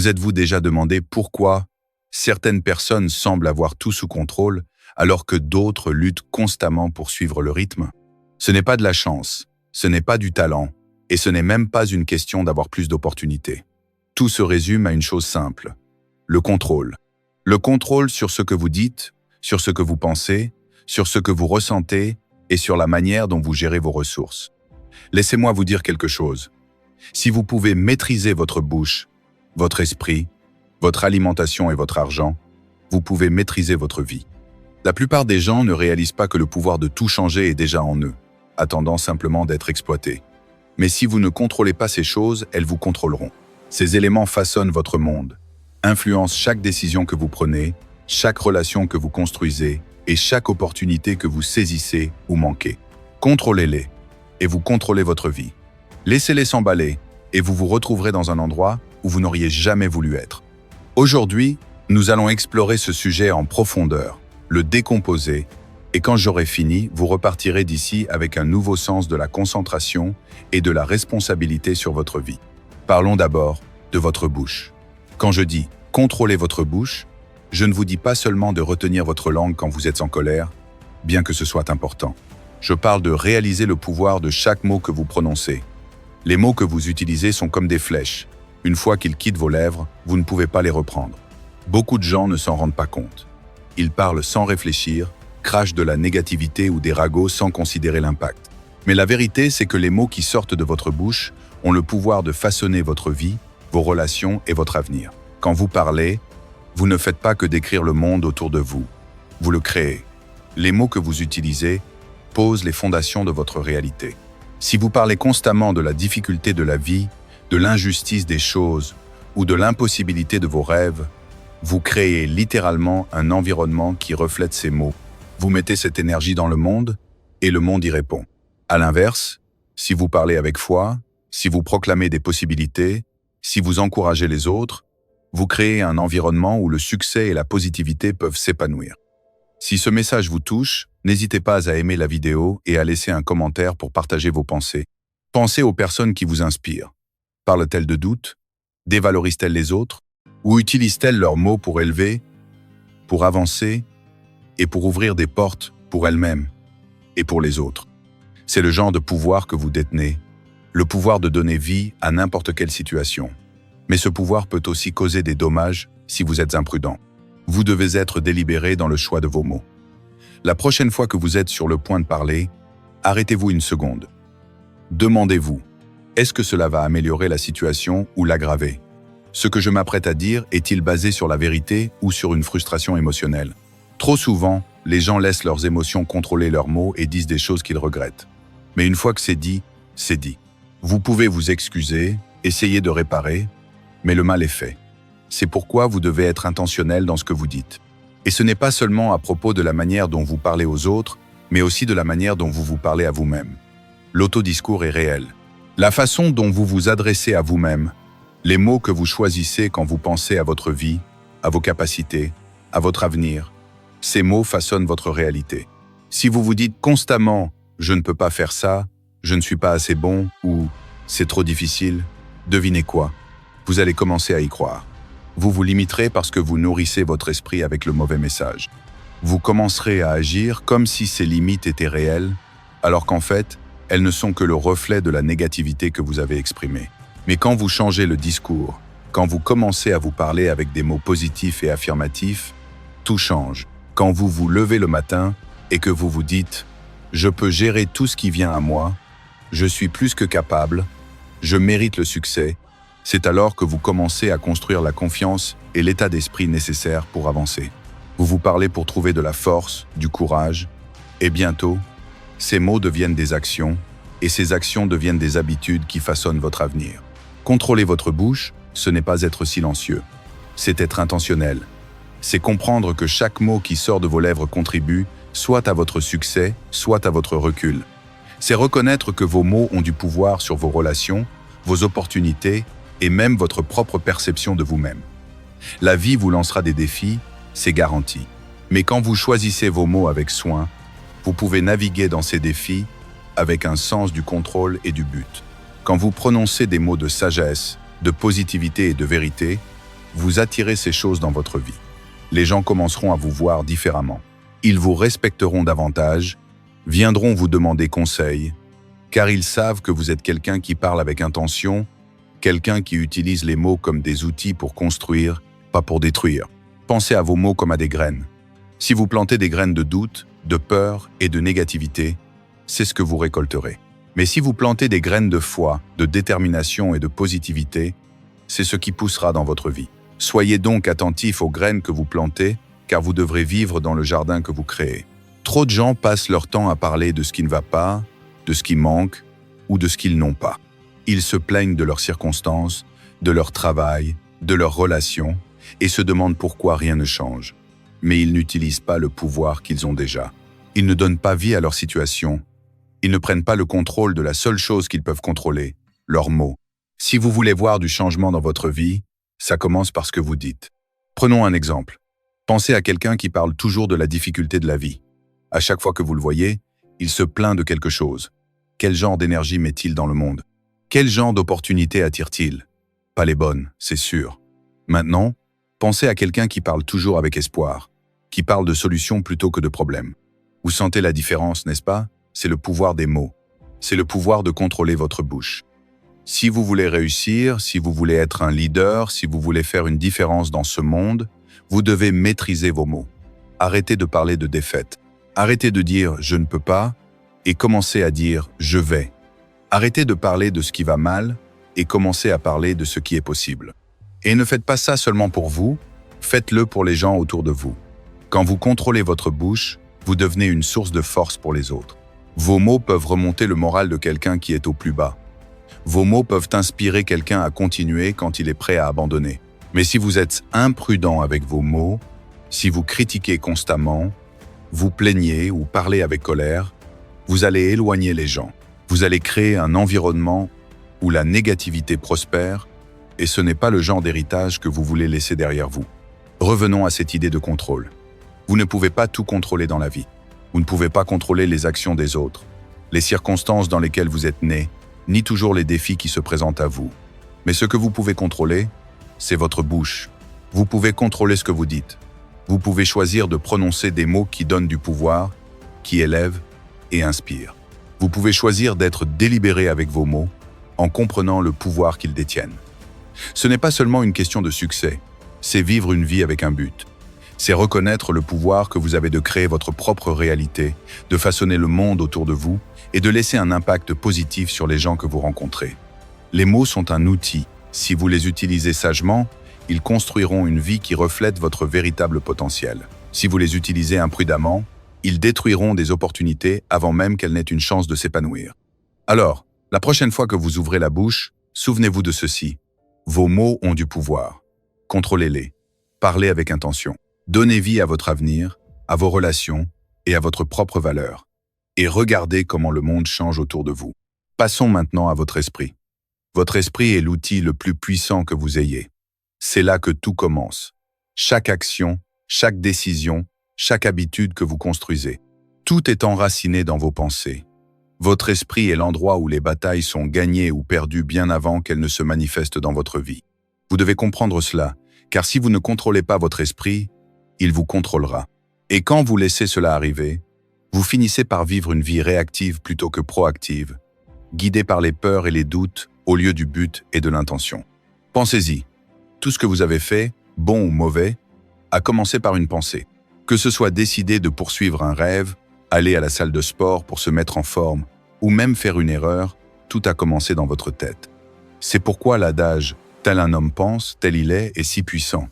Vous êtes-vous déjà demandé pourquoi certaines personnes semblent avoir tout sous contrôle alors que d'autres luttent constamment pour suivre le rythme? Ce n'est pas de la chance, ce n'est pas du talent, et ce n'est même pas une question d'avoir plus d'opportunités. Tout se résume à une chose simple, le contrôle. Le contrôle sur ce que vous dites, sur ce que vous pensez, sur ce que vous ressentez et sur la manière dont vous gérez vos ressources. Laissez-moi vous dire quelque chose. Si vous pouvez maîtriser votre bouche, votre esprit, votre alimentation et votre argent, vous pouvez maîtriser votre vie. La plupart des gens ne réalisent pas que le pouvoir de tout changer est déjà en eux, attendant simplement d'être exploités. Mais si vous ne contrôlez pas ces choses, elles vous contrôleront. Ces éléments façonnent votre monde, influencent chaque décision que vous prenez, chaque relation que vous construisez et chaque opportunité que vous saisissez ou manquez. Contrôlez-les et vous contrôlez votre vie. Laissez-les s'emballer et vous vous retrouverez dans un endroit où vous n'auriez jamais voulu être. Aujourd'hui, nous allons explorer ce sujet en profondeur, le décomposer, et quand j'aurai fini, vous repartirez d'ici avec un nouveau sens de la concentration et de la responsabilité sur votre vie. Parlons d'abord de votre bouche. Quand je dis « contrôlez votre bouche », je ne vous dis pas seulement de retenir votre langue quand vous êtes en colère, bien que ce soit important. Je parle de réaliser le pouvoir de chaque mot que vous prononcez. Les mots que vous utilisez sont comme des flèches. Une fois qu'ils quittent vos lèvres, vous ne pouvez pas les reprendre. Beaucoup de gens ne s'en rendent pas compte. Ils parlent sans réfléchir, crachent de la négativité ou des ragots sans considérer l'impact. Mais la vérité, c'est que les mots qui sortent de votre bouche ont le pouvoir de façonner votre vie, vos relations et votre avenir. Quand vous parlez, vous ne faites pas que décrire le monde autour de vous. Vous le créez. Les mots que vous utilisez posent les fondations de votre réalité. Si vous parlez constamment de la difficulté de la vie, de l'injustice des choses ou de l'impossibilité de vos rêves, vous créez littéralement un environnement qui reflète ces mots. Vous mettez cette énergie dans le monde et le monde y répond. À l'inverse, si vous parlez avec foi, si vous proclamez des possibilités, si vous encouragez les autres, vous créez un environnement où le succès et la positivité peuvent s'épanouir. Si ce message vous touche, n'hésitez pas à aimer la vidéo et à laisser un commentaire pour partager vos pensées. Pensez aux personnes qui vous inspirent. Parlent-elles de doute? Dévalorisent-elles les autres? Ou utilisent-elles leurs mots pour élever, pour avancer et pour ouvrir des portes pour elles-mêmes et pour les autres? C'est le genre de pouvoir que vous détenez, le pouvoir de donner vie à n'importe quelle situation. Mais ce pouvoir peut aussi causer des dommages si vous êtes imprudent. Vous devez être délibéré dans le choix de vos mots. La prochaine fois que vous êtes sur le point de parler, arrêtez-vous une seconde. Demandez-vous, est-ce que cela va améliorer la situation ou l'aggraver? Ce que je m'apprête à dire est-il basé sur la vérité ou sur une frustration émotionnelle? Trop souvent, les gens laissent leurs émotions contrôler leurs mots et disent des choses qu'ils regrettent. Mais une fois que c'est dit, c'est dit. Vous pouvez vous excuser, essayer de réparer, mais le mal est fait. C'est pourquoi vous devez être intentionnel dans ce que vous dites. Et ce n'est pas seulement à propos de la manière dont vous parlez aux autres, mais aussi de la manière dont vous vous parlez à vous-même. L'autodiscours est réel. La façon dont vous vous adressez à vous-même, les mots que vous choisissez quand vous pensez à votre vie, à vos capacités, à votre avenir, ces mots façonnent votre réalité. Si vous vous dites constamment « je ne peux pas faire ça »,« je ne suis pas assez bon » ou « c'est trop difficile », devinez quoi? Vous allez commencer à y croire. Vous vous limiterez parce que vous nourrissez votre esprit avec le mauvais message. Vous commencerez à agir comme si ces limites étaient réelles, alors qu'en fait, elles ne sont que le reflet de la négativité que vous avez exprimée. Mais quand vous changez le discours, quand vous commencez à vous parler avec des mots positifs et affirmatifs, tout change. Quand vous vous levez le matin et que vous vous dites « Je peux gérer tout ce qui vient à moi, je suis plus que capable, je mérite le succès », c'est alors que vous commencez à construire la confiance et l'état d'esprit nécessaires pour avancer. Vous vous parlez pour trouver de la force, du courage, et bientôt, ces mots deviennent des actions, et ces actions deviennent des habitudes qui façonnent votre avenir. Contrôler votre bouche, ce n'est pas être silencieux, c'est être intentionnel. C'est comprendre que chaque mot qui sort de vos lèvres contribue soit à votre succès, soit à votre recul. C'est reconnaître que vos mots ont du pouvoir sur vos relations, vos opportunités et même votre propre perception de vous-même. La vie vous lancera des défis, c'est garanti. Mais quand vous choisissez vos mots avec soin, vous pouvez naviguer dans ces défis avec un sens du contrôle et du but. Quand vous prononcez des mots de sagesse, de positivité et de vérité, vous attirez ces choses dans votre vie. Les gens commenceront à vous voir différemment. Ils vous respecteront davantage, viendront vous demander conseil, car ils savent que vous êtes quelqu'un qui parle avec intention, quelqu'un qui utilise les mots comme des outils pour construire, pas pour détruire. Pensez à vos mots comme à des graines. Si vous plantez des graines de doute, de peur et de négativité, c'est ce que vous récolterez. Mais si vous plantez des graines de foi, de détermination et de positivité, c'est ce qui poussera dans votre vie. Soyez donc attentifs aux graines que vous plantez, car vous devrez vivre dans le jardin que vous créez. Trop de gens passent leur temps à parler de ce qui ne va pas, de ce qui manque ou de ce qu'ils n'ont pas. Ils se plaignent de leurs circonstances, de leur travail, de leurs relations et se demandent pourquoi rien ne change. Mais ils n'utilisent pas le pouvoir qu'ils ont déjà. Ils ne donnent pas vie à leur situation. Ils ne prennent pas le contrôle de la seule chose qu'ils peuvent contrôler, leurs mots. Si vous voulez voir du changement dans votre vie, ça commence par ce que vous dites. Prenons un exemple. Pensez à quelqu'un qui parle toujours de la difficulté de la vie. À chaque fois que vous le voyez, il se plaint de quelque chose. Quel genre d'énergie met-il dans le monde? Quel genre d'opportunités attire-t-il? Pas les bonnes, c'est sûr. Maintenant, pensez à quelqu'un qui parle toujours avec espoir, qui parle de solutions plutôt que de problèmes. Vous sentez la différence, n'est-ce pas? C'est le pouvoir des mots. C'est le pouvoir de contrôler votre bouche. Si vous voulez réussir, si vous voulez être un leader, si vous voulez faire une différence dans ce monde, vous devez maîtriser vos mots. Arrêtez de parler de défaite. Arrêtez de dire « je ne peux pas » et commencez à dire « je vais ». Arrêtez de parler de ce qui va mal et commencez à parler de ce qui est possible. Et ne faites pas ça seulement pour vous, faites-le pour les gens autour de vous. Quand vous contrôlez votre bouche, vous devenez une source de force pour les autres. Vos mots peuvent remonter le moral de quelqu'un qui est au plus bas. Vos mots peuvent inspirer quelqu'un à continuer quand il est prêt à abandonner. Mais si vous êtes imprudent avec vos mots, si vous critiquez constamment, vous plaignez ou parlez avec colère, vous allez éloigner les gens. Vous allez créer un environnement où la négativité prospère et ce n'est pas le genre d'héritage que vous voulez laisser derrière vous. Revenons à cette idée de contrôle. Vous ne pouvez pas tout contrôler dans la vie. Vous ne pouvez pas contrôler les actions des autres, les circonstances dans lesquelles vous êtes né, ni toujours les défis qui se présentent à vous. Mais ce que vous pouvez contrôler, c'est votre bouche. Vous pouvez contrôler ce que vous dites. Vous pouvez choisir de prononcer des mots qui donnent du pouvoir, qui élèvent et inspirent. Vous pouvez choisir d'être délibéré avec vos mots, en comprenant le pouvoir qu'ils détiennent. Ce n'est pas seulement une question de succès, c'est vivre une vie avec un but. C'est reconnaître le pouvoir que vous avez de créer votre propre réalité, de façonner le monde autour de vous et de laisser un impact positif sur les gens que vous rencontrez. Les mots sont un outil. Si vous les utilisez sagement, ils construiront une vie qui reflète votre véritable potentiel. Si vous les utilisez imprudemment, ils détruiront des opportunités avant même qu'elles n'aient une chance de s'épanouir. Alors, la prochaine fois que vous ouvrez la bouche, souvenez-vous de ceci. Vos mots ont du pouvoir. Contrôlez-les. Parlez avec intention. Donnez vie à votre avenir, à vos relations et à votre propre valeur. Et regardez comment le monde change autour de vous. Passons maintenant à votre esprit. Votre esprit est l'outil le plus puissant que vous ayez. C'est là que tout commence. Chaque action, chaque décision, chaque habitude que vous construisez. Tout est enraciné dans vos pensées. Votre esprit est l'endroit où les batailles sont gagnées ou perdues bien avant qu'elles ne se manifestent dans votre vie. Vous devez comprendre cela, car si vous ne contrôlez pas votre esprit, il vous contrôlera. Et quand vous laissez cela arriver, vous finissez par vivre une vie réactive plutôt que proactive, guidée par les peurs et les doutes au lieu du but et de l'intention. Pensez-y. Tout ce que vous avez fait, bon ou mauvais, a commencé par une pensée. Que ce soit décider de poursuivre un rêve, aller à la salle de sport pour se mettre en forme, ou même faire une erreur, tout a commencé dans votre tête. C'est pourquoi l'adage « tel un homme pense, tel il est » si puissant.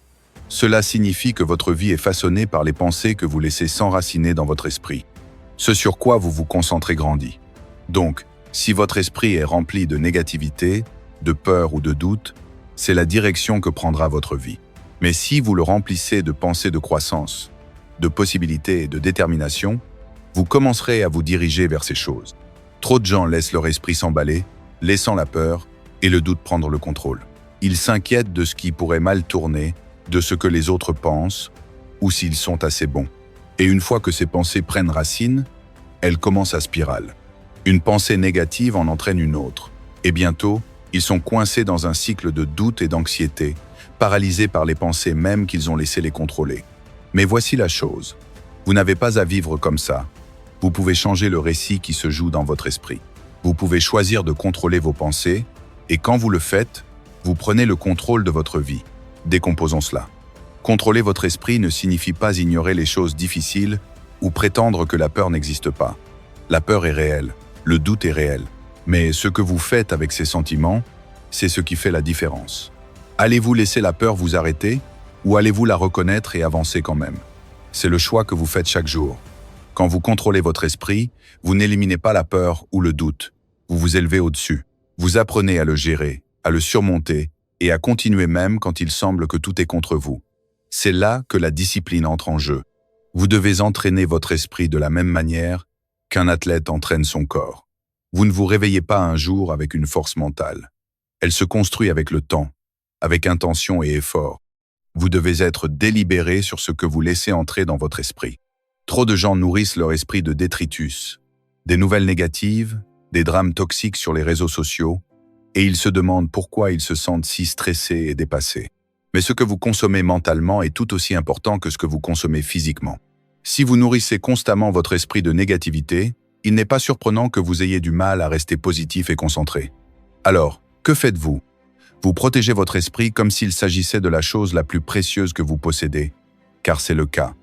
Cela signifie que votre vie est façonnée par les pensées que vous laissez s'enraciner dans votre esprit. Ce sur quoi vous vous concentrez grandit. Donc, si votre esprit est rempli de négativité, de peur ou de doute, c'est la direction que prendra votre vie. Mais si vous le remplissez de pensées de croissance, de possibilités et de détermination, vous commencerez à vous diriger vers ces choses. Trop de gens laissent leur esprit s'emballer, laissant la peur et le doute prendre le contrôle. Ils s'inquiètent de ce qui pourrait mal tourner, de ce que les autres pensent, ou s'ils sont assez bons. Et une fois que ces pensées prennent racine, elles commencent à spirale. Une pensée négative en entraîne une autre. Et bientôt, ils sont coincés dans un cycle de doute et d'anxiété, paralysés par les pensées même qu'ils ont laissé les contrôler. Mais voici la chose. Vous n'avez pas à vivre comme ça. Vous pouvez changer le récit qui se joue dans votre esprit. Vous pouvez choisir de contrôler vos pensées, et quand vous le faites, vous prenez le contrôle de votre vie. Décomposons cela. Contrôler votre esprit ne signifie pas ignorer les choses difficiles ou prétendre que la peur n'existe pas. La peur est réelle, le doute est réel. Mais ce que vous faites avec ces sentiments, c'est ce qui fait la différence. Allez-vous laisser la peur vous arrêter ou allez-vous la reconnaître et avancer quand même? C'est le choix que vous faites chaque jour. Quand vous contrôlez votre esprit, vous n'éliminez pas la peur ou le doute. Vous vous élevez au-dessus. Vous apprenez à le gérer, à le surmonter et à continuer même quand il semble que tout est contre vous. C'est là que la discipline entre en jeu. Vous devez entraîner votre esprit de la même manière qu'un athlète entraîne son corps. Vous ne vous réveillez pas un jour avec une force mentale. Elle se construit avec le temps, avec intention et effort. Vous devez être délibéré sur ce que vous laissez entrer dans votre esprit. Trop de gens nourrissent leur esprit de détritus, des nouvelles négatives, des drames toxiques sur les réseaux sociaux, et ils se demandent pourquoi ils se sentent si stressés et dépassés. Mais ce que vous consommez mentalement est tout aussi important que ce que vous consommez physiquement. Si vous nourrissez constamment votre esprit de négativité, il n'est pas surprenant que vous ayez du mal à rester positif et concentré. Alors, que faites-vous? Vous protégez votre esprit comme s'il s'agissait de la chose la plus précieuse que vous possédez, car c'est le cas.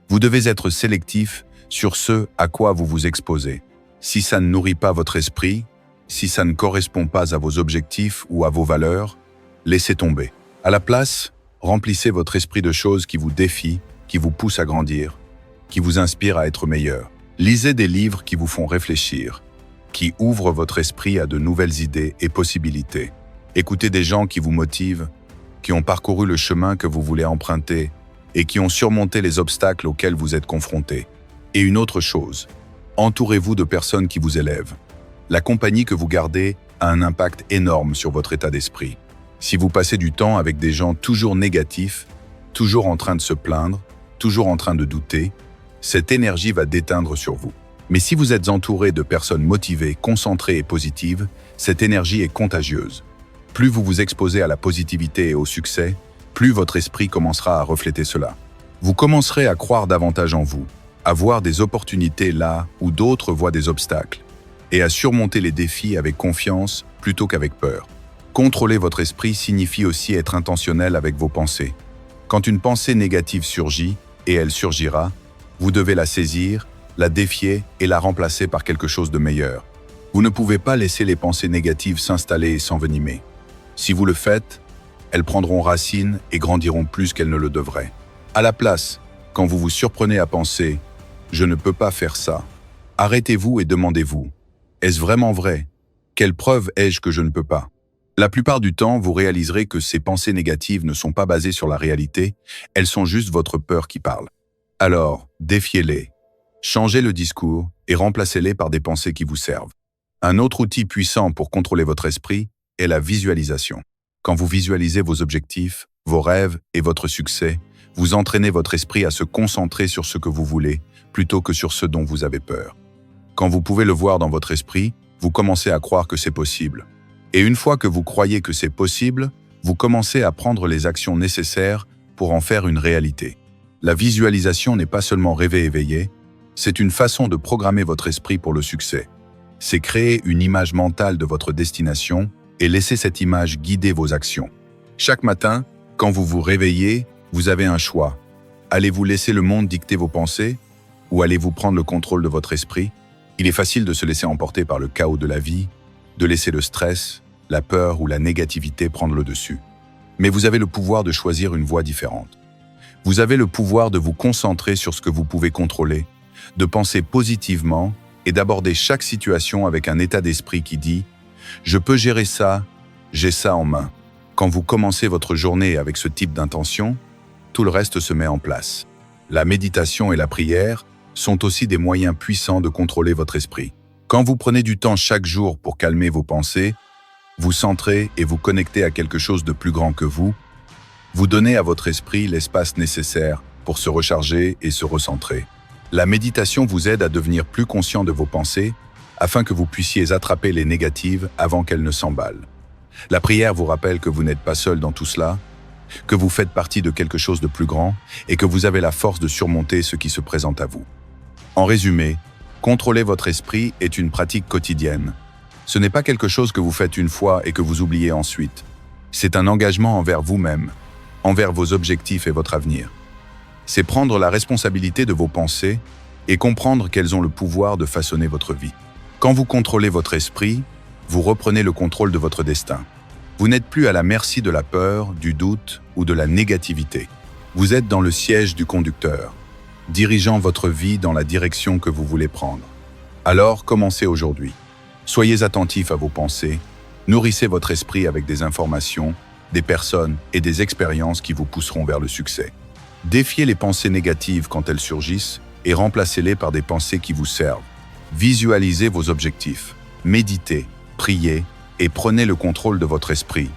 Vous devez être sélectif sur ce à quoi vous vous exposez. Si ça ne nourrit pas votre esprit, si ça ne correspond pas à vos objectifs ou à vos valeurs, laissez tomber. À la place, remplissez votre esprit de choses qui vous défient, qui vous poussent à grandir, qui vous inspirent à être meilleur. Lisez des livres qui vous font réfléchir, qui ouvrent votre esprit à de nouvelles idées et possibilités. Écoutez des gens qui vous motivent, qui ont parcouru le chemin que vous voulez emprunter et qui ont surmonté les obstacles auxquels vous êtes confrontés. Et une autre chose, entourez-vous de personnes qui vous élèvent. La compagnie que vous gardez a un impact énorme sur votre état d'esprit. Si vous passez du temps avec des gens toujours négatifs, toujours en train de se plaindre, toujours en train de douter, cette énergie va déteindre sur vous. Mais si vous êtes entouré de personnes motivées, concentrées et positives, cette énergie est contagieuse. Plus vous vous exposez à la positivité et au succès, plus votre esprit commencera à refléter cela. Vous commencerez à croire davantage en vous, à voir des opportunités là où d'autres voient des obstacles, et à surmonter les défis avec confiance plutôt qu'avec peur. Contrôler votre esprit signifie aussi être intentionnel avec vos pensées. Quand une pensée négative surgit, et elle surgira, vous devez la saisir, la défier et la remplacer par quelque chose de meilleur. Vous ne pouvez pas laisser les pensées négatives s'installer et s'envenimer. Si vous le faites, elles prendront racine et grandiront plus qu'elles ne le devraient. À la place, quand vous vous surprenez à penser « je ne peux pas faire ça », arrêtez-vous et demandez-vous « est-ce vraiment vrai? Quelle preuve ai-je que je ne peux pas ?» La plupart du temps, vous réaliserez que ces pensées négatives ne sont pas basées sur la réalité, elles sont juste votre peur qui parle. Alors, défiez-les, changez le discours et remplacez-les par des pensées qui vous servent. Un autre outil puissant pour contrôler votre esprit est la visualisation. Quand vous visualisez vos objectifs, vos rêves et votre succès, vous entraînez votre esprit à se concentrer sur ce que vous voulez plutôt que sur ce dont vous avez peur. Quand vous pouvez le voir dans votre esprit, vous commencez à croire que c'est possible. Et une fois que vous croyez que c'est possible, vous commencez à prendre les actions nécessaires pour en faire une réalité. La visualisation n'est pas seulement rêver éveillé, c'est une façon de programmer votre esprit pour le succès. C'est créer une image mentale de votre destination et laisser cette image guider vos actions. Chaque matin, quand vous vous réveillez, vous avez un choix. Allez-vous laisser le monde dicter vos pensées ou allez-vous prendre le contrôle de votre esprit? Il est facile de se laisser emporter par le chaos de la vie, de laisser le stress, la peur ou la négativité prendre le dessus. Mais vous avez le pouvoir de choisir une voie différente. Vous avez le pouvoir de vous concentrer sur ce que vous pouvez contrôler, de penser positivement et d'aborder chaque situation avec un état d'esprit qui dit « Je peux gérer ça, j'ai ça en main ». Quand vous commencez votre journée avec ce type d'intention, tout le reste se met en place. La méditation et la prière sont aussi des moyens puissants de contrôler votre esprit. Quand vous prenez du temps chaque jour pour calmer vos pensées, vous centrez et vous connectez à quelque chose de plus grand que vous donnez à votre esprit l'espace nécessaire pour se recharger et se recentrer. La méditation vous aide à devenir plus conscient de vos pensées afin que vous puissiez attraper les négatives avant qu'elles ne s'emballent. La prière vous rappelle que vous n'êtes pas seul dans tout cela, que vous faites partie de quelque chose de plus grand et que vous avez la force de surmonter ce qui se présente à vous. En résumé, contrôler votre esprit est une pratique quotidienne. Ce n'est pas quelque chose que vous faites une fois et que vous oubliez ensuite. C'est un engagement envers vous-même, envers vos objectifs et votre avenir. C'est prendre la responsabilité de vos pensées et comprendre qu'elles ont le pouvoir de façonner votre vie. Quand vous contrôlez votre esprit, vous reprenez le contrôle de votre destin. Vous n'êtes plus à la merci de la peur, du doute ou de la négativité. Vous êtes dans le siège du conducteur, dirigeant votre vie dans la direction que vous voulez prendre. Alors, commencez aujourd'hui. Soyez attentif à vos pensées, nourrissez votre esprit avec des informations, des personnes et des expériences qui vous pousseront vers le succès. Défiez les pensées négatives quand elles surgissent et remplacez-les par des pensées qui vous servent. Visualisez vos objectifs, méditez, priez et prenez le contrôle de votre esprit,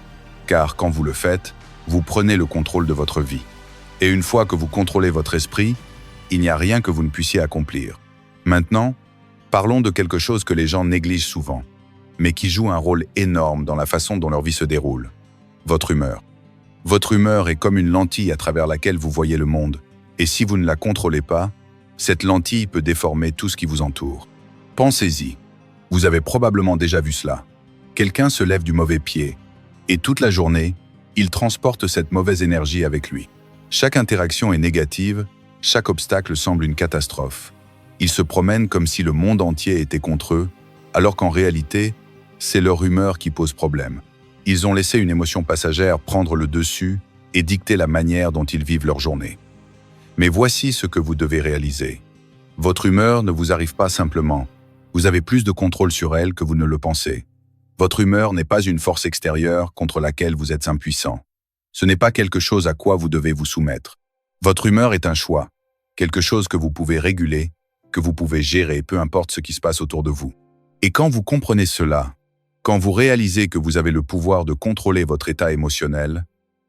car quand vous le faites, vous prenez le contrôle de votre vie. Et une fois que vous contrôlez votre esprit, il n'y a rien que vous ne puissiez accomplir. Maintenant, parlons de quelque chose que les gens négligent souvent, mais qui joue un rôle énorme dans la façon dont leur vie se déroule. Votre humeur. Votre humeur est comme une lentille à travers laquelle vous voyez le monde, et si vous ne la contrôlez pas, cette lentille peut déformer tout ce qui vous entoure. Pensez-y. Vous avez probablement déjà vu cela. Quelqu'un se lève du mauvais pied, et toute la journée, il transporte cette mauvaise énergie avec lui. Chaque interaction est négative, chaque obstacle semble une catastrophe. Ils se promènent comme si le monde entier était contre eux, alors qu'en réalité, c'est leur humeur qui pose problème. Ils ont laissé une émotion passagère prendre le dessus et dicter la manière dont ils vivent leur journée. Mais voici ce que vous devez réaliser. Votre humeur ne vous arrive pas simplement. Vous avez plus de contrôle sur elle que vous ne le pensez. Votre humeur n'est pas une force extérieure contre laquelle vous êtes impuissant. Ce n'est pas quelque chose à quoi vous devez vous soumettre. Votre humeur est un choix, quelque chose que vous pouvez réguler, que vous pouvez gérer, peu importe ce qui se passe autour de vous. Et quand vous comprenez cela, quand vous réalisez que vous avez le pouvoir de contrôler votre état émotionnel,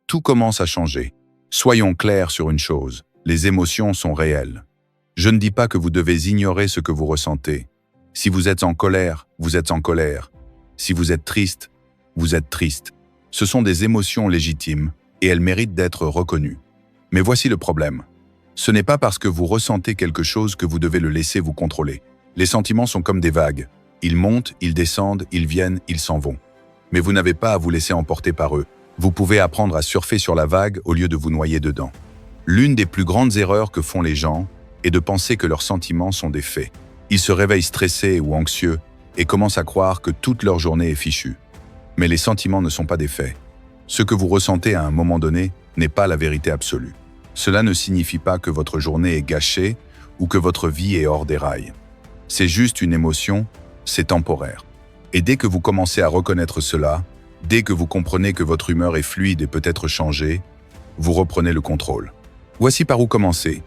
tout commence à changer. Soyons clairs sur une chose, les émotions sont réelles. Je ne dis pas que vous devez ignorer ce que vous ressentez. Si vous êtes en colère, vous êtes en colère. Si vous êtes triste, vous êtes triste. Ce sont des émotions légitimes et elles méritent d'être reconnues. Mais voici le problème. Ce n'est pas parce que vous ressentez quelque chose que vous devez le laisser vous contrôler. Les sentiments sont comme des vagues. Ils montent, ils descendent, ils viennent, ils s'en vont. Mais vous n'avez pas à vous laisser emporter par eux. Vous pouvez apprendre à surfer sur la vague au lieu de vous noyer dedans. L'une des plus grandes erreurs que font les gens est de penser que leurs sentiments sont des faits. Ils se réveillent stressés ou anxieux et commencent à croire que toute leur journée est fichue. Mais les sentiments ne sont pas des faits. Ce que vous ressentez à un moment donné n'est pas la vérité absolue. Cela ne signifie pas que votre journée est gâchée ou que votre vie est hors des rails. C'est juste une émotion, c'est temporaire. Et dès que vous commencez à reconnaître cela, dès que vous comprenez que votre humeur est fluide et peut être changée, vous reprenez le contrôle. Voici par où commencer.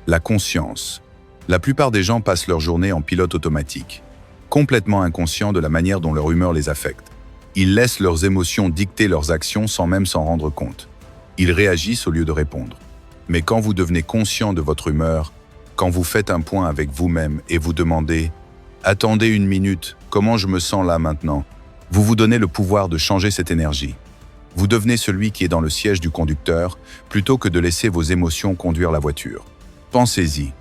La conscience. La plupart des gens passent leur journée en pilote automatique, complètement inconscients de la manière dont leur humeur les affecte. Ils laissent leurs émotions dicter leurs actions sans même s'en rendre compte. Ils réagissent au lieu de répondre. Mais quand vous devenez conscient de votre humeur, quand vous faites un point avec vous-même et vous demandez « Attendez une minute, comment je me sens là maintenant ?» vous vous donnez le pouvoir de changer cette énergie. Vous devenez celui qui est dans le siège du conducteur plutôt que de laisser vos émotions conduire la voiture. Pensez-y.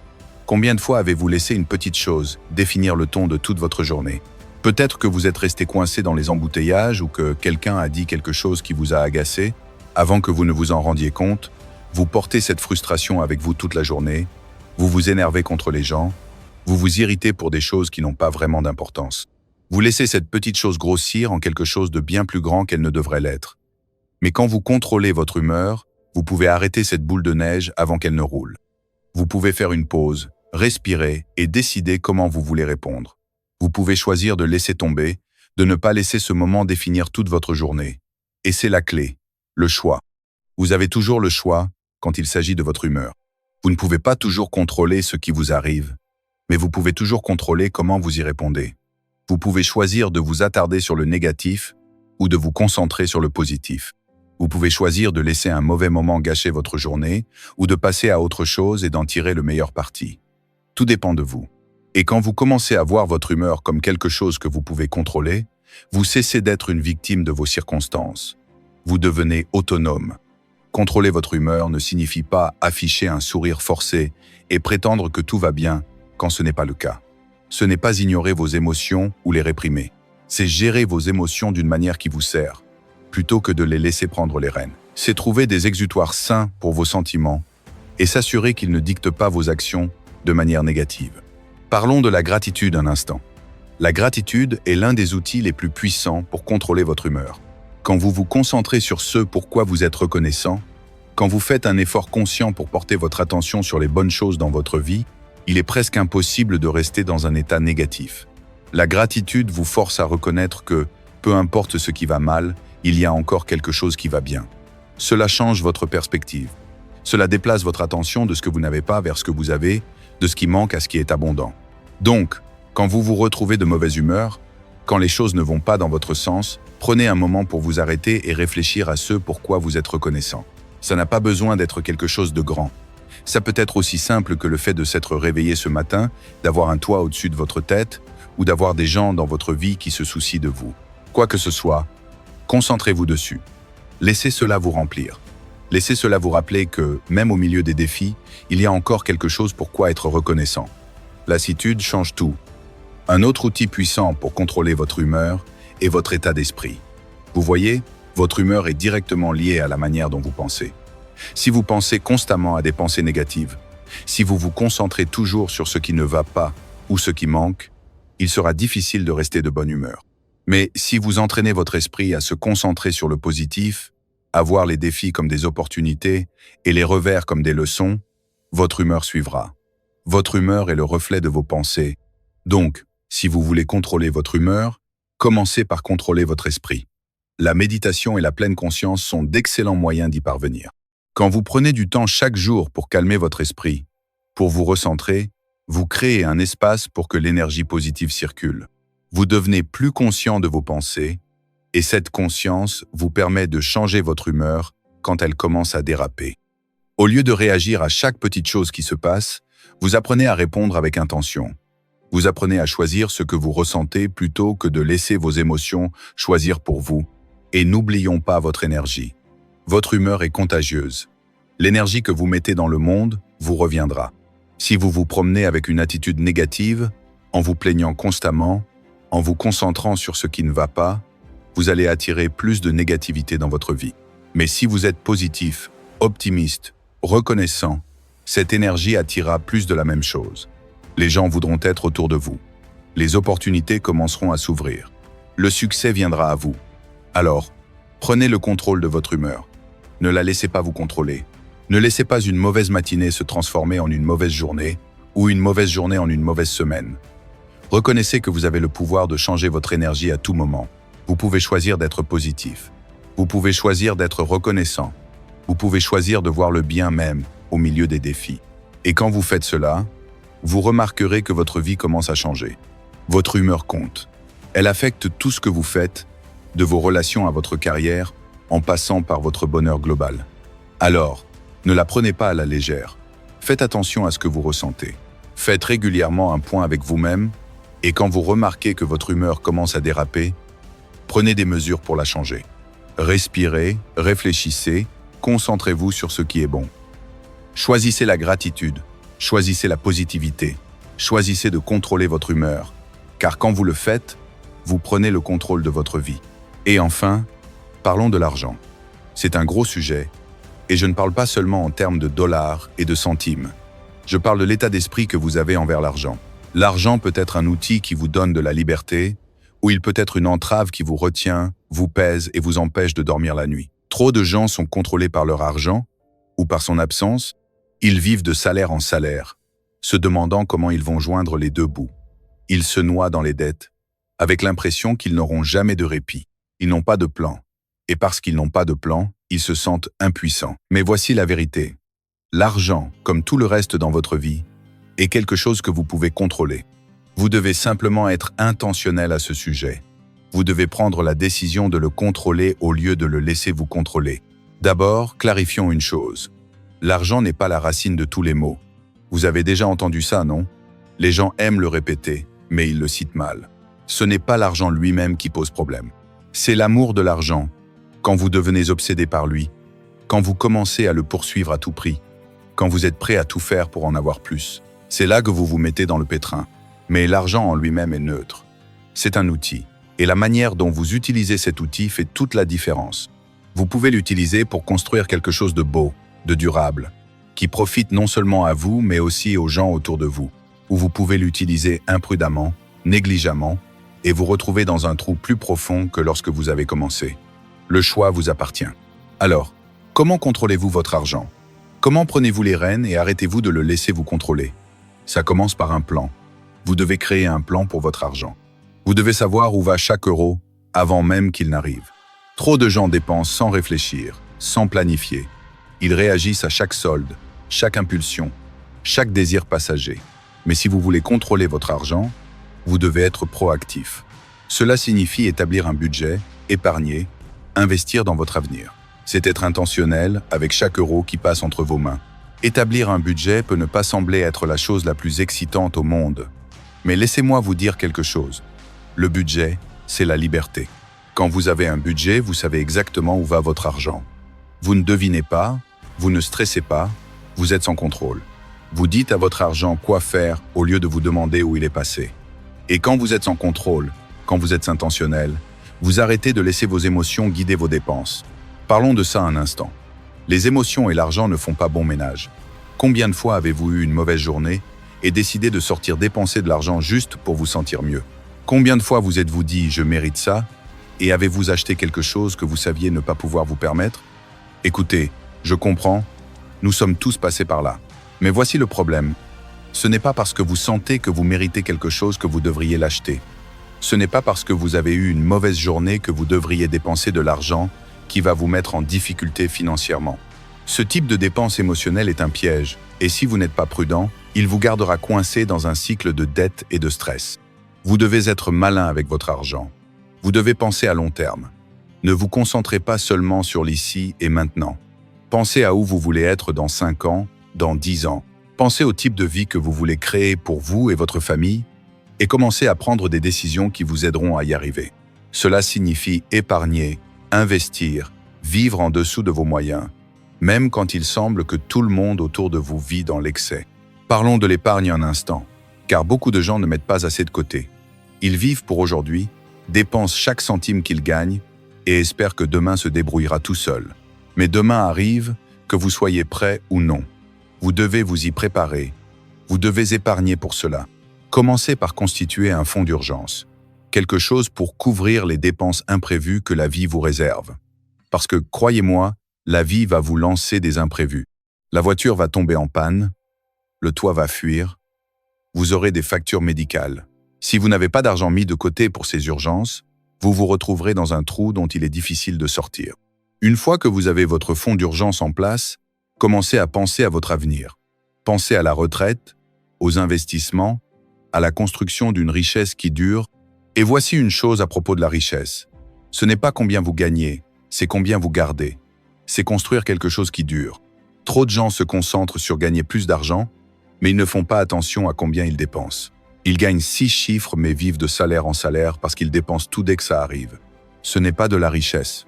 Combien de fois avez-vous laissé une petite chose définir le ton de toute votre journée ? Peut-être que vous êtes resté coincé dans les embouteillages ou que quelqu'un a dit quelque chose qui vous a agacé. Avant que vous ne vous en rendiez compte, vous portez cette frustration avec vous toute la journée, vous vous énervez contre les gens, vous vous irritez pour des choses qui n'ont pas vraiment d'importance. Vous laissez cette petite chose grossir en quelque chose de bien plus grand qu'elle ne devrait l'être. Mais quand vous contrôlez votre humeur, vous pouvez arrêter cette boule de neige avant qu'elle ne roule. Vous pouvez faire une pause, respirer et décider comment vous voulez répondre. Vous pouvez choisir de laisser tomber, de ne pas laisser ce moment définir toute votre journée. Et c'est la clé, le choix. Vous avez toujours le choix quand il s'agit de votre humeur. Vous ne pouvez pas toujours contrôler ce qui vous arrive, mais vous pouvez toujours contrôler comment vous y répondez. Vous pouvez choisir de vous attarder sur le négatif ou de vous concentrer sur le positif. Vous pouvez choisir de laisser un mauvais moment gâcher votre journée ou de passer à autre chose et d'en tirer le meilleur parti. Tout dépend de vous. Et quand vous commencez à voir votre humeur comme quelque chose que vous pouvez contrôler, vous cessez d'être une victime de vos circonstances. Vous devenez autonome. Contrôler votre humeur ne signifie pas afficher un sourire forcé et prétendre que tout va bien quand ce n'est pas le cas. Ce n'est pas ignorer vos émotions ou les réprimer. C'est gérer vos émotions d'une manière qui vous sert, plutôt que de les laisser prendre les rênes. C'est trouver des exutoires sains pour vos sentiments et s'assurer qu'ils ne dictent pas vos actions de manière négative. Parlons de la gratitude un instant. La gratitude est l'un des outils les plus puissants pour contrôler votre humeur. Quand vous vous concentrez sur ce pourquoi vous êtes reconnaissant, quand vous faites un effort conscient pour porter votre attention sur les bonnes choses dans votre vie, il est presque impossible de rester dans un état négatif. La gratitude vous force à reconnaître que, peu importe ce qui va mal, il y a encore quelque chose qui va bien. Cela change votre perspective. Cela déplace votre attention de ce que vous n'avez pas vers ce que vous avez, de ce qui manque à ce qui est abondant. Donc, quand vous vous retrouvez de mauvaise humeur, quand les choses ne vont pas dans votre sens, prenez un moment pour vous arrêter et réfléchir à ce pourquoi vous êtes reconnaissant. Ça n'a pas besoin d'être quelque chose de grand. Ça peut être aussi simple que le fait de s'être réveillé ce matin, d'avoir un toit au-dessus de votre tête ou d'avoir des gens dans votre vie qui se soucient de vous. Quoi que ce soit, concentrez-vous dessus. Laissez cela vous remplir. Laissez cela vous rappeler que, même au milieu des défis, il y a encore quelque chose pour quoi être reconnaissant. Lassitude change tout. Un autre outil puissant pour contrôler votre humeur est votre état d'esprit. Vous voyez, votre humeur est directement liée à la manière dont vous pensez. Si vous pensez constamment à des pensées négatives, si vous vous concentrez toujours sur ce qui ne va pas ou ce qui manque, il sera difficile de rester de bonne humeur. Mais si vous entraînez votre esprit à se concentrer sur le positif, à voir les défis comme des opportunités et les revers comme des leçons, votre humeur suivra. Votre humeur est le reflet de vos pensées. Donc, si vous voulez contrôler votre humeur, commencez par contrôler votre esprit. La méditation et la pleine conscience sont d'excellents moyens d'y parvenir. Quand vous prenez du temps chaque jour pour calmer votre esprit, pour vous recentrer, vous créez un espace pour que l'énergie positive circule. Vous devenez plus conscient de vos pensées, et cette conscience vous permet de changer votre humeur quand elle commence à déraper. Au lieu de réagir à chaque petite chose qui se passe, vous apprenez à répondre avec intention. Vous apprenez à choisir ce que vous ressentez plutôt que de laisser vos émotions choisir pour vous. Et n'oublions pas votre énergie. Votre humeur est contagieuse. L'énergie que vous mettez dans le monde vous reviendra. Si vous vous promenez avec une attitude négative, en vous plaignant constamment, en vous concentrant sur ce qui ne va pas, vous allez attirer plus de négativité dans votre vie. Mais si vous êtes positif, optimiste, reconnaissant, cette énergie attirera plus de la même chose. Les gens voudront être autour de vous. Les opportunités commenceront à s'ouvrir. Le succès viendra à vous. Alors, prenez le contrôle de votre humeur. Ne la laissez pas vous contrôler. Ne laissez pas une mauvaise matinée se transformer en une mauvaise journée ou une mauvaise journée en une mauvaise semaine. Reconnaissez que vous avez le pouvoir de changer votre énergie à tout moment. Vous pouvez choisir d'être positif. Vous pouvez choisir d'être reconnaissant. Vous pouvez choisir de voir le bien même au milieu des défis. Et quand vous faites cela, vous remarquerez que votre vie commence à changer. Votre humeur compte. Elle affecte tout ce que vous faites, de vos relations à votre carrière, en passant par votre bonheur global. Alors, ne la prenez pas à la légère. Faites attention à ce que vous ressentez. Faites régulièrement un point avec vous-même, et quand vous remarquez que votre humeur commence à déraper, prenez des mesures pour la changer. Respirez, réfléchissez, concentrez-vous sur ce qui est bon. Choisissez la gratitude, choisissez la positivité, choisissez de contrôler votre humeur, car quand vous le faites, vous prenez le contrôle de votre vie. Et enfin, parlons de l'argent. C'est un gros sujet, et je ne parle pas seulement en termes de dollars et de centimes. Je parle de l'état d'esprit que vous avez envers l'argent. L'argent peut être un outil qui vous donne de la liberté, ou il peut être une entrave qui vous retient, vous pèse et vous empêche de dormir la nuit. Trop de gens sont contrôlés par leur argent, ou par son absence. Ils vivent de salaire en salaire, se demandant comment ils vont joindre les deux bouts. Ils se noient dans les dettes, avec l'impression qu'ils n'auront jamais de répit. Ils n'ont pas de plan. Et parce qu'ils n'ont pas de plan, ils se sentent impuissants. Mais voici la vérité. L'argent, comme tout le reste dans votre vie, est quelque chose que vous pouvez contrôler. Vous devez simplement être intentionnel à ce sujet. Vous devez prendre la décision de le contrôler au lieu de le laisser vous contrôler. D'abord, clarifions une chose. L'argent n'est pas la racine de tous les maux. Vous avez déjà entendu ça, non? Les gens aiment le répéter, mais ils le citent mal. Ce n'est pas l'argent lui-même qui pose problème. C'est l'amour de l'argent, quand vous devenez obsédé par lui, Quand vous commencez à le poursuivre à tout prix, quand vous êtes prêt à tout faire pour en avoir plus, c'est là que vous vous mettez dans le pétrin. Mais l'argent en lui-même est neutre. C'est un outil. Et la manière dont vous utilisez cet outil fait toute la différence. Vous pouvez l'utiliser pour construire quelque chose de beau, de durable, qui profite non seulement à vous, mais aussi aux gens autour de vous. Ou vous pouvez l'utiliser imprudemment, négligemment, et vous retrouver dans un trou plus profond que lorsque vous avez commencé. Le choix vous appartient. Alors, comment contrôlez-vous votre argent? Comment prenez-vous les rênes et arrêtez-vous de le laisser vous contrôler? Ça commence par un plan. Vous devez créer un plan pour votre argent. Vous devez savoir où va chaque euro avant même qu'il n'arrive. Trop de gens dépensent sans réfléchir, sans planifier. Ils réagissent à chaque solde, chaque impulsion, chaque désir passager. Mais si vous voulez contrôler votre argent, vous devez être proactif. Cela signifie établir un budget, épargner, investir dans votre avenir. C'est être intentionnel avec chaque euro qui passe entre vos mains. Établir un budget peut ne pas sembler être la chose la plus excitante au monde. Mais laissez-moi vous dire quelque chose. Le budget, c'est la liberté. Quand vous avez un budget, vous savez exactement où va votre argent. Vous ne devinez pas, vous ne stressez pas, vous êtes en contrôle. Vous dites à votre argent quoi faire au lieu de vous demander où il est passé. Et quand vous êtes en contrôle, quand vous êtes intentionnel, vous arrêtez de laisser vos émotions guider vos dépenses. Parlons de ça un instant. Les émotions et l'argent ne font pas bon ménage. Combien de fois avez-vous eu une mauvaise journée et décidé de sortir dépenser de l'argent juste pour vous sentir mieux? Combien de fois vous êtes-vous dit « je mérite ça » et avez-vous acheté quelque chose que vous saviez ne pas pouvoir vous permettre? Écoutez, je comprends, nous sommes tous passés par là. Mais voici le problème. Ce n'est pas parce que vous sentez que vous méritez quelque chose que vous devriez l'acheter. Ce n'est pas parce que vous avez eu une mauvaise journée que vous devriez dépenser de l'argent qui va vous mettre en difficulté financièrement. Ce type de dépense émotionnelle est un piège, et si vous n'êtes pas prudent, il vous gardera coincé dans un cycle de dette et de stress. Vous devez être malin avec votre argent. Vous devez penser à long terme. Ne vous concentrez pas seulement sur l'ici et maintenant. Pensez à où vous voulez être dans 5 ans, dans 10 ans. Pensez au type de vie que vous voulez créer pour vous et votre famille et commencez à prendre des décisions qui vous aideront à y arriver. Cela signifie épargner, investir, vivre en dessous de vos moyens, même quand il semble que tout le monde autour de vous vit dans l'excès. Parlons de l'épargne un instant, car beaucoup de gens ne mettent pas assez de côté. Ils vivent pour aujourd'hui, dépensent chaque centime qu'ils gagnent et espèrent que demain se débrouillera tout seul. Mais demain arrive, que vous soyez prêt ou non. Vous devez vous y préparer. Vous devez épargner pour cela. Commencez par constituer un fonds d'urgence. Quelque chose pour couvrir les dépenses imprévues que la vie vous réserve. Parce que, croyez-moi, la vie va vous lancer des imprévus. La voiture va tomber en panne, le toit va fuir, vous aurez des factures médicales. Si vous n'avez pas d'argent mis de côté pour ces urgences, vous vous retrouverez dans un trou dont il est difficile de sortir. Une fois que vous avez votre fonds d'urgence en place, commencez à penser à votre avenir. Pensez à la retraite, aux investissements, à la construction d'une richesse qui dure. Et voici une chose à propos de la richesse. Ce n'est pas combien vous gagnez, c'est combien vous gardez. C'est construire quelque chose qui dure. Trop de gens se concentrent sur gagner plus d'argent, mais ils ne font pas attention à combien ils dépensent. Ils gagnent 6 chiffres mais vivent de salaire en salaire parce qu'ils dépensent tout dès que ça arrive. Ce n'est pas de la richesse.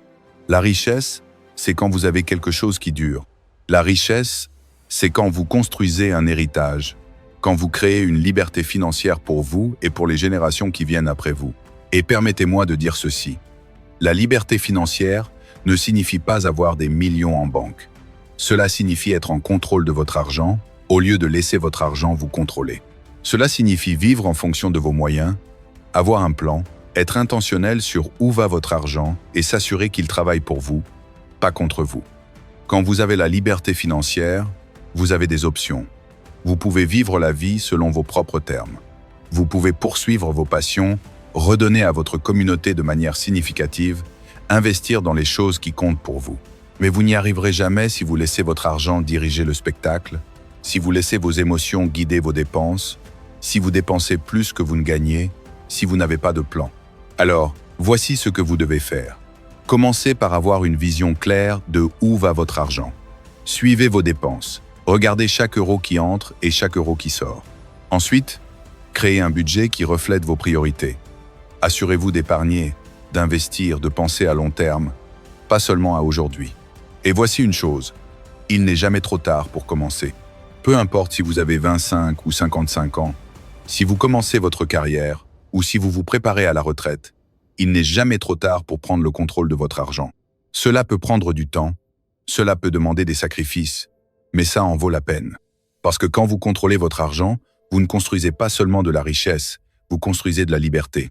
La richesse, c'est quand vous avez quelque chose qui dure. La richesse, c'est quand vous construisez un héritage, quand vous créez une liberté financière pour vous et pour les générations qui viennent après vous. Et permettez-moi de dire ceci. La liberté financière ne signifie pas avoir des millions en banque. Cela signifie être en contrôle de votre argent, au lieu de laisser votre argent vous contrôler. Cela signifie vivre en fonction de vos moyens, avoir un plan, être intentionnel sur où va votre argent et s'assurer qu'il travaille pour vous, pas contre vous. Quand vous avez la liberté financière, vous avez des options. Vous pouvez vivre la vie selon vos propres termes. Vous pouvez poursuivre vos passions, redonner à votre communauté de manière significative, investir dans les choses qui comptent pour vous. Mais vous n'y arriverez jamais si vous laissez votre argent diriger le spectacle, si vous laissez vos émotions guider vos dépenses, si vous dépensez plus que vous ne gagnez, si vous n'avez pas de plan. Alors, voici ce que vous devez faire. Commencez par avoir une vision claire de où va votre argent. Suivez vos dépenses. Regardez chaque euro qui entre et chaque euro qui sort. Ensuite, créez un budget qui reflète vos priorités. Assurez-vous d'épargner, d'investir, de penser à long terme, pas seulement à aujourd'hui. Et voici une chose, il n'est jamais trop tard pour commencer. Peu importe si vous avez 25 ou 55 ans, si vous commencez votre carrière ou si vous vous préparez à la retraite, il n'est jamais trop tard pour prendre le contrôle de votre argent. Cela peut prendre du temps, cela peut demander des sacrifices, mais ça en vaut la peine. Parce que quand vous contrôlez votre argent, vous ne construisez pas seulement de la richesse, vous construisez de la liberté.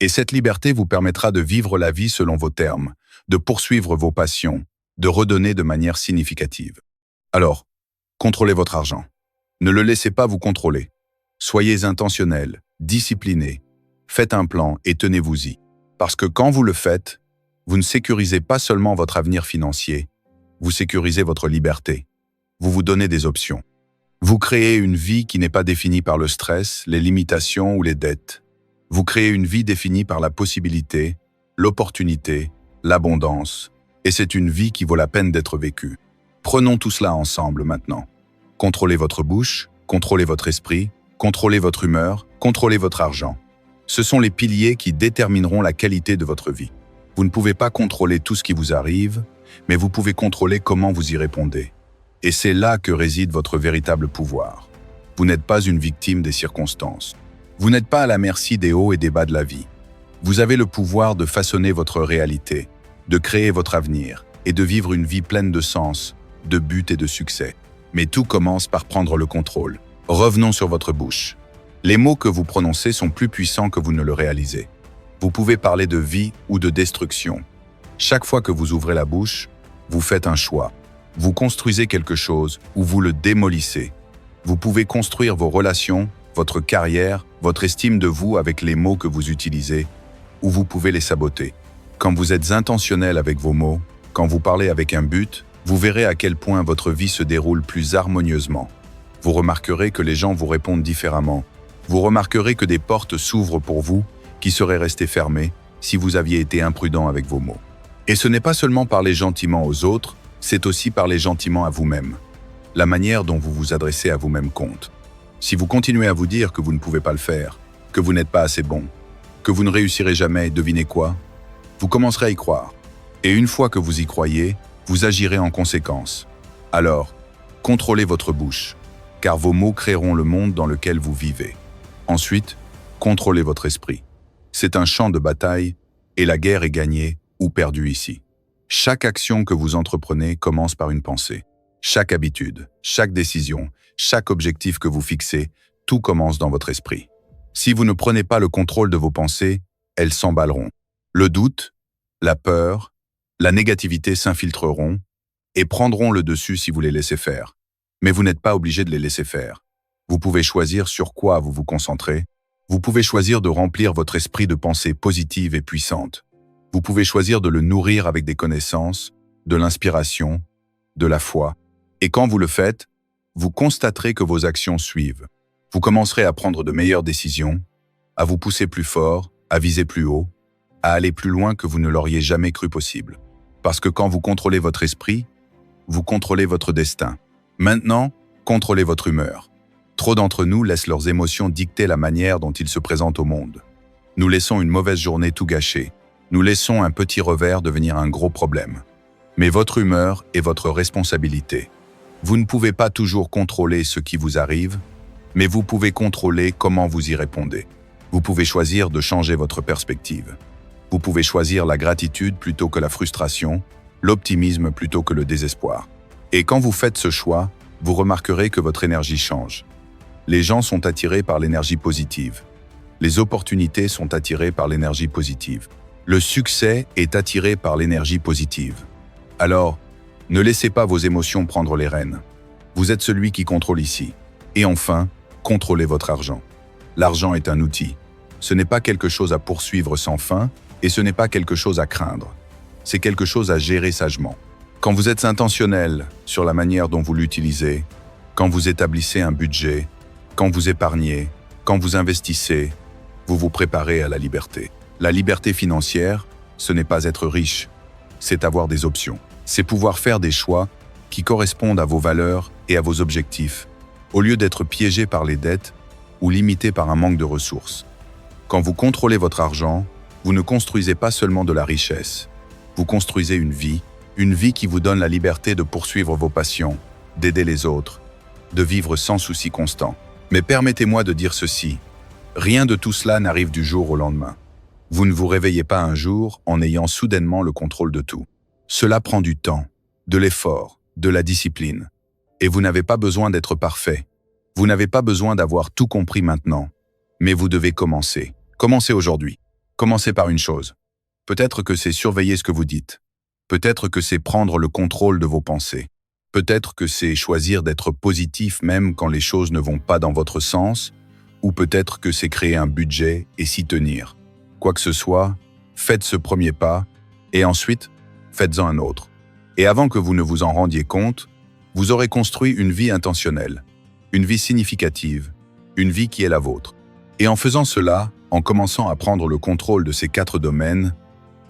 Et cette liberté vous permettra de vivre la vie selon vos termes, de poursuivre vos passions, de redonner de manière significative. Alors, contrôlez votre argent. Ne le laissez pas vous contrôler. Soyez intentionnel, discipliné. Faites un plan et tenez-vous-y. Parce que quand vous le faites, vous ne sécurisez pas seulement votre avenir financier, vous sécurisez votre liberté. Vous vous donnez des options. Vous créez une vie qui n'est pas définie par le stress, les limitations ou les dettes. Vous créez une vie définie par la possibilité, l'opportunité, l'abondance, et c'est une vie qui vaut la peine d'être vécue. Prenons tout cela ensemble maintenant. Contrôlez votre bouche, contrôlez votre esprit, contrôlez votre humeur, contrôlez votre argent. Ce sont les piliers qui détermineront la qualité de votre vie. Vous ne pouvez pas contrôler tout ce qui vous arrive, mais vous pouvez contrôler comment vous y répondez. Et c'est là que réside votre véritable pouvoir. Vous n'êtes pas une victime des circonstances. Vous n'êtes pas à la merci des hauts et des bas de la vie. Vous avez le pouvoir de façonner votre réalité, de créer votre avenir et de vivre une vie pleine de sens, de but et de succès. Mais tout commence par prendre le contrôle. Revenons sur votre bouche. Les mots que vous prononcez sont plus puissants que vous ne le réalisez. Vous pouvez parler de vie ou de destruction. Chaque fois que vous ouvrez la bouche, vous faites un choix. Vous construisez quelque chose ou vous le démolissez. Vous pouvez construire vos relations, votre carrière, votre estime de vous avec les mots que vous utilisez, ou vous pouvez les saboter. Quand vous êtes intentionnel avec vos mots, quand vous parlez avec un but, vous verrez à quel point votre vie se déroule plus harmonieusement. Vous remarquerez que les gens vous répondent différemment. Vous remarquerez que des portes s'ouvrent pour vous qui seraient restées fermées si vous aviez été imprudent avec vos mots. Et ce n'est pas seulement parler gentiment aux autres, c'est aussi parler gentiment à vous-même. La manière dont vous vous adressez à vous-même compte. Si vous continuez à vous dire que vous ne pouvez pas le faire, que vous n'êtes pas assez bon, que vous ne réussirez jamais, devinez quoi? Vous commencerez à y croire. Et une fois que vous y croyez, vous agirez en conséquence. Alors, contrôlez votre bouche, car vos mots créeront le monde dans lequel vous vivez. Ensuite, contrôlez votre esprit. C'est un champ de bataille, et la guerre est gagnée ou perdue ici. Chaque action que vous entreprenez commence par une pensée. Chaque habitude, chaque décision, chaque objectif que vous fixez, tout commence dans votre esprit. Si vous ne prenez pas le contrôle de vos pensées, elles s'emballeront. Le doute, la peur, la négativité s'infiltreront et prendront le dessus si vous les laissez faire. Mais vous n'êtes pas obligé de les laisser faire. Vous pouvez choisir sur quoi vous vous concentrez. Vous pouvez choisir de remplir votre esprit de pensées positives et puissantes. Vous pouvez choisir de le nourrir avec des connaissances, de l'inspiration, de la foi. Et quand vous le faites, vous constaterez que vos actions suivent. Vous commencerez à prendre de meilleures décisions, à vous pousser plus fort, à viser plus haut, à aller plus loin que vous ne l'auriez jamais cru possible. Parce que quand vous contrôlez votre esprit, vous contrôlez votre destin. Maintenant, contrôlez votre humeur. Trop d'entre nous laissent leurs émotions dicter la manière dont ils se présentent au monde. Nous laissons une mauvaise journée tout gâcher. Nous laissons un petit revers devenir un gros problème. Mais votre humeur est votre responsabilité. Vous ne pouvez pas toujours contrôler ce qui vous arrive, mais vous pouvez contrôler comment vous y répondez. Vous pouvez choisir de changer votre perspective. Vous pouvez choisir la gratitude plutôt que la frustration, l'optimisme plutôt que le désespoir. Et quand vous faites ce choix, vous remarquerez que votre énergie change. Les gens sont attirés par l'énergie positive. Les opportunités sont attirées par l'énergie positive. Le succès est attiré par l'énergie positive. Alors, ne laissez pas vos émotions prendre les rênes. Vous êtes celui qui contrôle ici. Et enfin, contrôlez votre argent. L'argent est un outil. Ce n'est pas quelque chose à poursuivre sans fin et ce n'est pas quelque chose à craindre. C'est quelque chose à gérer sagement. Quand vous êtes intentionnel sur la manière dont vous l'utilisez, quand vous établissez un budget, quand vous épargnez, quand vous investissez, vous vous préparez à la liberté. La liberté financière, ce n'est pas être riche, c'est avoir des options. C'est pouvoir faire des choix qui correspondent à vos valeurs et à vos objectifs, au lieu d'être piégé par les dettes ou limité par un manque de ressources. Quand vous contrôlez votre argent, vous ne construisez pas seulement de la richesse, vous construisez une vie, Une vie qui vous donne la liberté de poursuivre vos passions, d'aider les autres, de vivre sans souci constant. Mais permettez-moi de dire ceci, rien de tout cela n'arrive du jour au lendemain. Vous ne vous réveillez pas un jour en ayant soudainement le contrôle de tout. Cela prend du temps, de l'effort, de la discipline. Et vous n'avez pas besoin d'être parfait. Vous n'avez pas besoin d'avoir tout compris maintenant. Mais vous devez commencer. Commencez aujourd'hui. Commencez par une chose. Peut-être que c'est surveiller ce que vous dites. Peut-être que c'est prendre le contrôle de vos pensées. Peut-être que c'est choisir d'être positif même quand les choses ne vont pas dans votre sens, ou peut-être que c'est créer un budget et s'y tenir. Quoi que ce soit, faites ce premier pas, et ensuite, faites-en un autre. Et avant que vous ne vous en rendiez compte, vous aurez construit une vie intentionnelle, une vie significative, une vie qui est la vôtre. Et en faisant cela, en commençant à prendre le contrôle de ces 4 domaines,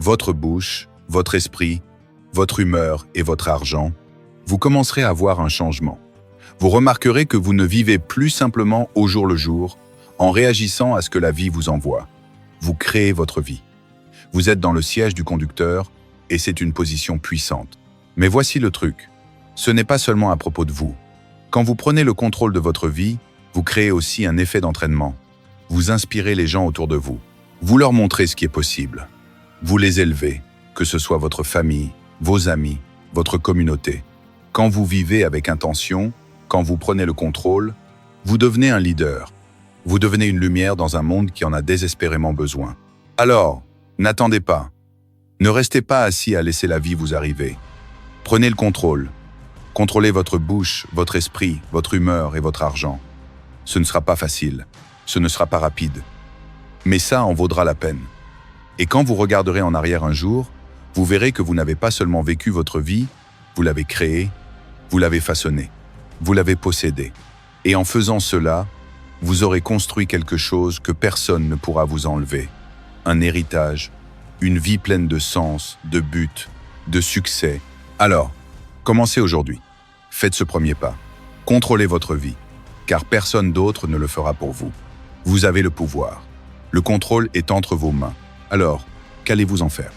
votre bouche, votre esprit, votre humeur et votre argent, vous commencerez à voir un changement. Vous remarquerez que vous ne vivez plus simplement au jour le jour, en réagissant à ce que la vie vous envoie. Vous créez votre vie. Vous êtes dans le siège du conducteur et c'est une position puissante. Mais voici le truc. Ce n'est pas seulement à propos de vous. Quand vous prenez le contrôle de votre vie, vous créez aussi un effet d'entraînement. Vous inspirez les gens autour de vous. Vous leur montrez ce qui est possible. Vous les élevez, que ce soit votre famille, vos amis, votre communauté. Quand vous vivez avec intention, quand vous prenez le contrôle, vous devenez un leader. Vous devenez une lumière dans un monde qui en a désespérément besoin. Alors, n'attendez pas. Ne restez pas assis à laisser la vie vous arriver. Prenez le contrôle. Contrôlez votre bouche, votre esprit, votre humeur et votre argent. Ce ne sera pas facile. Ce ne sera pas rapide. Mais ça en vaudra la peine. Et quand vous regarderez en arrière un jour, vous verrez que vous n'avez pas seulement vécu votre vie, vous l'avez créée, vous l'avez façonnée, vous l'avez possédée. Et en faisant cela, vous aurez construit quelque chose que personne ne pourra vous enlever. Un héritage, une vie pleine de sens, de but, de succès. Alors, commencez aujourd'hui. Faites ce premier pas. Contrôlez votre vie, car personne d'autre ne le fera pour vous. Vous avez le pouvoir. Le contrôle est entre vos mains. Alors, qu'allez-vous en faire ?